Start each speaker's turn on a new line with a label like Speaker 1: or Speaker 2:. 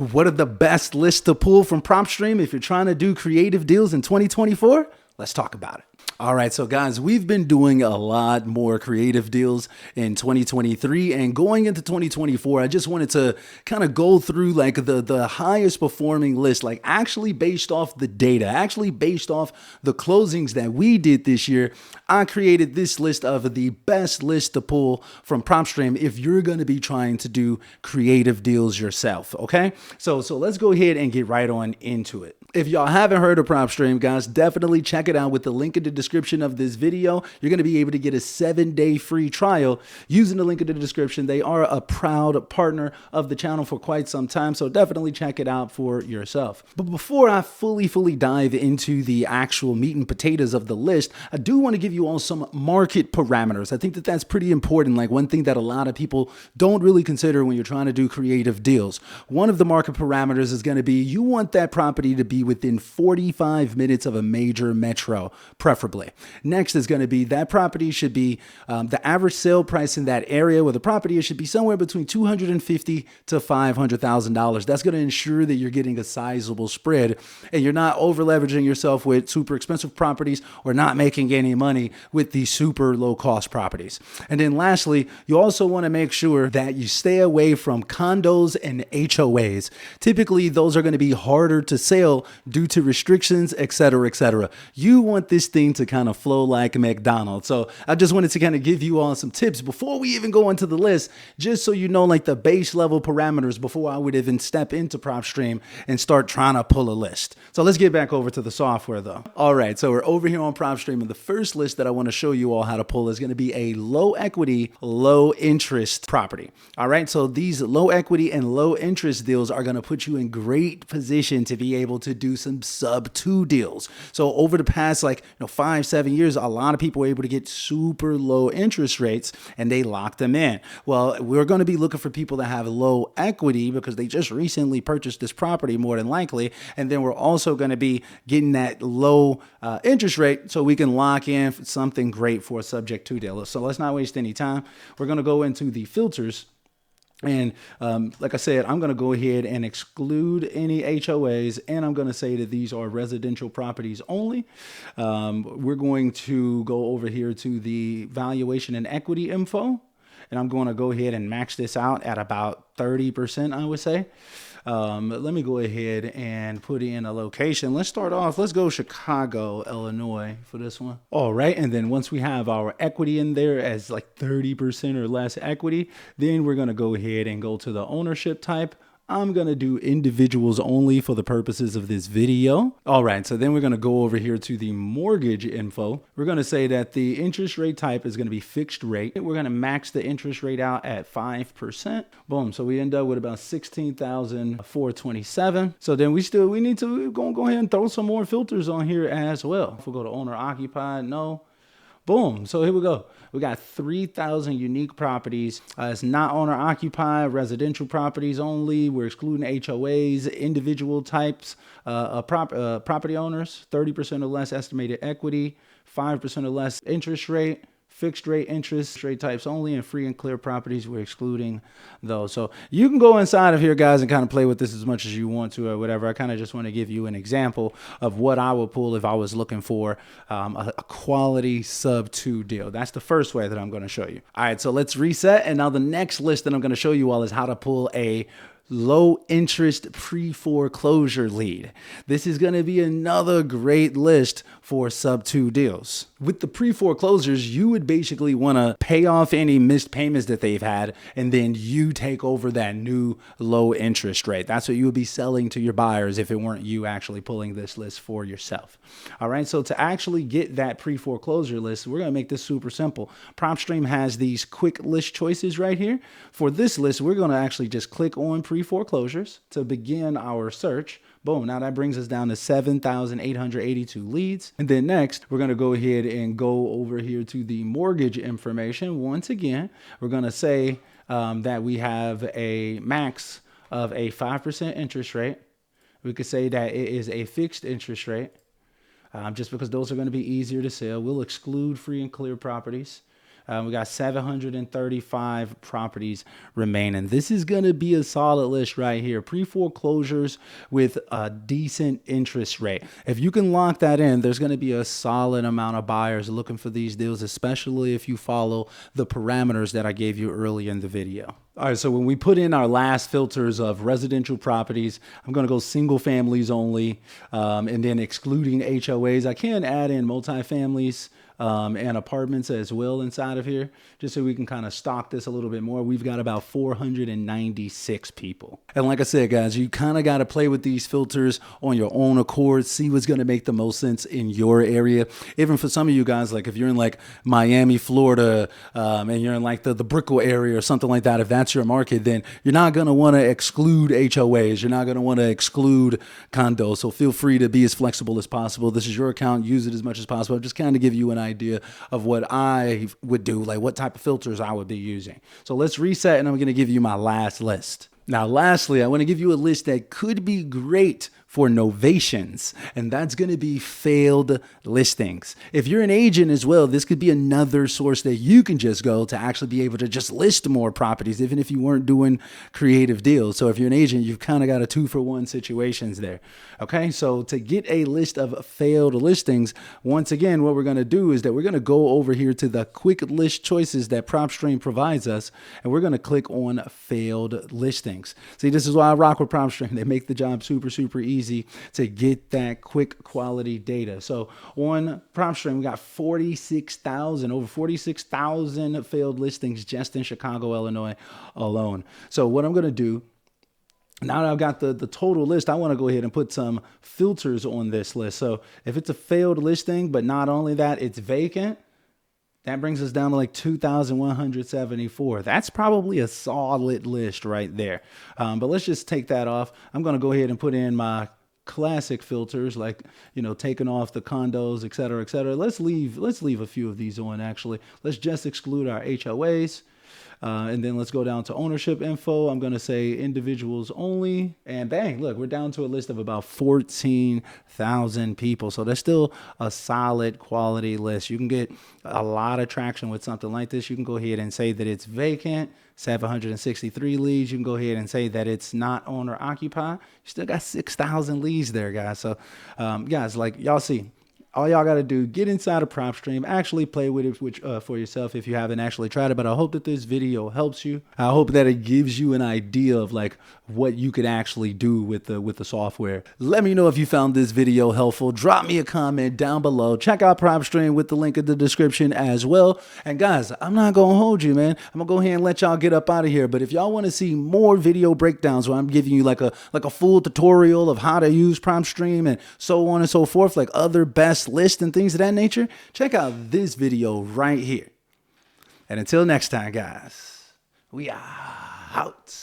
Speaker 1: What are the best lists to pull from PropStream if you're trying to do creative deals in 2024? Let's talk about it. All right, so guys, we've been doing a lot more creative deals in 2023, and going into 2024, I just wanted to kind of go through like the highest performing list, like actually based off the data, actually based off the closings that we did this year. I created this list of the best list to pull from PropStream if you're going to be trying to do creative deals yourself. Okay, so let's go ahead and get right on into it. If y'all haven't heard of PropStream, guys, definitely check it out with the link in the description of this video. You're going to be able to get a 7-day free trial using the link in the description. They are a proud partner of the channel for quite some time, so definitely check it out for yourself. But before I fully dive into the actual meat and potatoes of the list, I do want to give you all some market parameters. I think that that's pretty important, like one thing that a lot of people don't really consider when you're trying to do creative deals. One of the market parameters is going to be you want that property to be within 45 minutes of a major metro, preferably. Next is going to be that property should be the average sale price in that area where the property is should be somewhere between $250,000 to $500,000. That's going to ensure that you're getting a sizable spread and you're not over leveraging yourself with super expensive properties or not making any money with these super low cost properties. And then lastly, you also want to make sure that you stay away from condos and HOAs. Typically, those are going to be harder to sell due to restrictions, et cetera, et cetera. You want this thing to kind of flow like McDonald's. So I just wanted to kind of give you all some tips before we even go into the list, just so you know like the base level parameters before I would even step into PropStream and start trying to pull a list. So let's get back over to the software though. All right, so we're over here on PropStream, and the first list that I want to show you all how to pull is going to be a low equity, low interest property. All right, so these low equity and low interest deals are going to put you in great position to be able to do some sub 2 deals. So over the past 5-7 years, a lot of people were able to get super low interest rates and they locked them in. Well, we're going to be looking for people that have low equity because they just recently purchased this property more than likely. And then we're also going to be getting that low interest rate so we can lock in something great for a subject to deal. So let's not waste any time. We're going to go into the filters. And like I said, I'm going to go ahead and exclude any HOAs, and I'm going to say that these are residential properties only. We're going to go over here to the valuation and equity info, and I'm going to go ahead and max this out at about 30%, I would say. Let me go ahead and put in a location. Let's start off. Let's go Chicago, Illinois for this one. All right. And then once we have our equity in there as like 30% or less equity, then we're going to go ahead and go to the ownership type. I'm going to do individuals only for the purposes of this video. All right, so then we're going to go over here to the mortgage info. We're going to say that the interest rate type is going to be fixed rate. We're going to max the interest rate out at 5%. Boom, so we end up with about $16,427. So then we need to go ahead and throw some more filters on here as well. If we go to owner occupied, no. Boom. So here we go. We got 3,000 unique properties. It's not owner occupied, residential properties only. We're excluding HOAs, individual types, property owners, 30% or less estimated equity, 5% or less interest rate, fixed rate interest rate types only, and free and clear properties, we're excluding those. So you can go inside of here, guys, and kind of play with this as much as you want to or whatever. I kind of just want to give you an example of what I would pull if I was looking for a quality sub 2 deal. That's the first way that I'm going to show you. All right, so let's reset. And now the next list that I'm going to show you all is how to pull a low interest pre-foreclosure lead. This is going to be another great list for sub 2 deals. With the pre-foreclosures, you would basically want to pay off any missed payments that they've had, and then you take over that new low interest rate. That's what you would be selling to your buyers if it weren't you actually pulling this list for yourself. All right, so to actually get that pre-foreclosure list, we're going to make this super simple. PropStream has these quick list choices right here. For this list, we're going to actually just click on pre-foreclosures to begin our search. Boom, now that brings us down to 7,882 leads. And then next, we're going to go ahead and go over here to the mortgage information. Once again, we're going to say that we have a max of a 5% interest rate. We could say that it is a fixed interest rate, just because those are going to be easier to sell. We'll exclude free and clear properties. We got 735 properties remaining. This is going to be a solid list right here. Pre-foreclosures with a decent interest rate. If you can lock that in, there's going to be a solid amount of buyers looking for these deals, especially if you follow the parameters that I gave you early in the video. All right, so when we put in our last filters of residential properties, I'm going to go single families only, and then excluding HOAs. I can add in multifamilies and apartments as well inside of here, just so we can kind of stock this a little bit more. We've got about 496 people. And like I said, guys, you kind of got to play with these filters on your own accord, see what's going to make the most sense in your area. Even for some of you guys, like if you're in like Miami, Florida, and you're in like the Brickell area or something like that, if that's your market, then you're not going to want to exclude HOAs. You're not going to want to exclude condos. So feel free to be as flexible as possible. This is your account. Use it as much as possible. Just kind of give you an idea of what I would do, like what type of filters I would be using. So let's reset, and I'm going to give you my last list. Now, lastly, I want to give you a list that could be great for novations, and that's going to be failed listings. If you're an agent as well, this could be another source that you can just go to actually be able to just list more properties, even if you weren't doing creative deals. So if you're an agent, you've kind of got a 2-for-1 situations there. Okay, so to get a list of failed listings, once again, what we're going to do is that we're going to go over here to the quick list choices that PropStream provides us, and we're going to click on failed listings. See, this is why I rock with PropStream. They make the job super, super easy to get that quick quality data. So on PropStream, we got over 46,000 failed listings just in Chicago, Illinois alone. So what I'm going to do, now that I've got the total list, I want to go ahead and put some filters on this list. So if it's a failed listing, but not only that, it's vacant, that brings us down to like 2,174. That's probably a solid list right there. But let's just take that off. I'm going to go ahead and put in my classic filters, like, you know, taking off the condos, et cetera, et cetera. Let's leave a few of these on, actually. Let's just exclude our HOAs. And then let's go down to ownership info. I'm going to say individuals only, and bang, look, we're down to a list of about 14,000 people. So that's still a solid quality list. You can get a lot of traction with something like this. You can go ahead and say that it's vacant, 763 leads. You can go ahead and say that it's not owner occupied. You still got 6,000 leads there, guys. So, guys, like y'all see, all y'all got to do, get inside of PropStream, actually play with it for yourself if you haven't actually tried it. But I hope that this video helps you. I hope that it gives you an idea of like what you could actually do with the software. Let me know if you found this video helpful. Drop me a comment down below. Check out PropStream with the link in the description as well. And guys, I'm not going to hold you, man. I'm going to go ahead and let y'all get up out of here. But if y'all want to see more video breakdowns where I'm giving you like a full tutorial of how to use PropStream and so on and so forth, like other best lists and things of that nature, check out this video right here. And until next time, guys, we are out.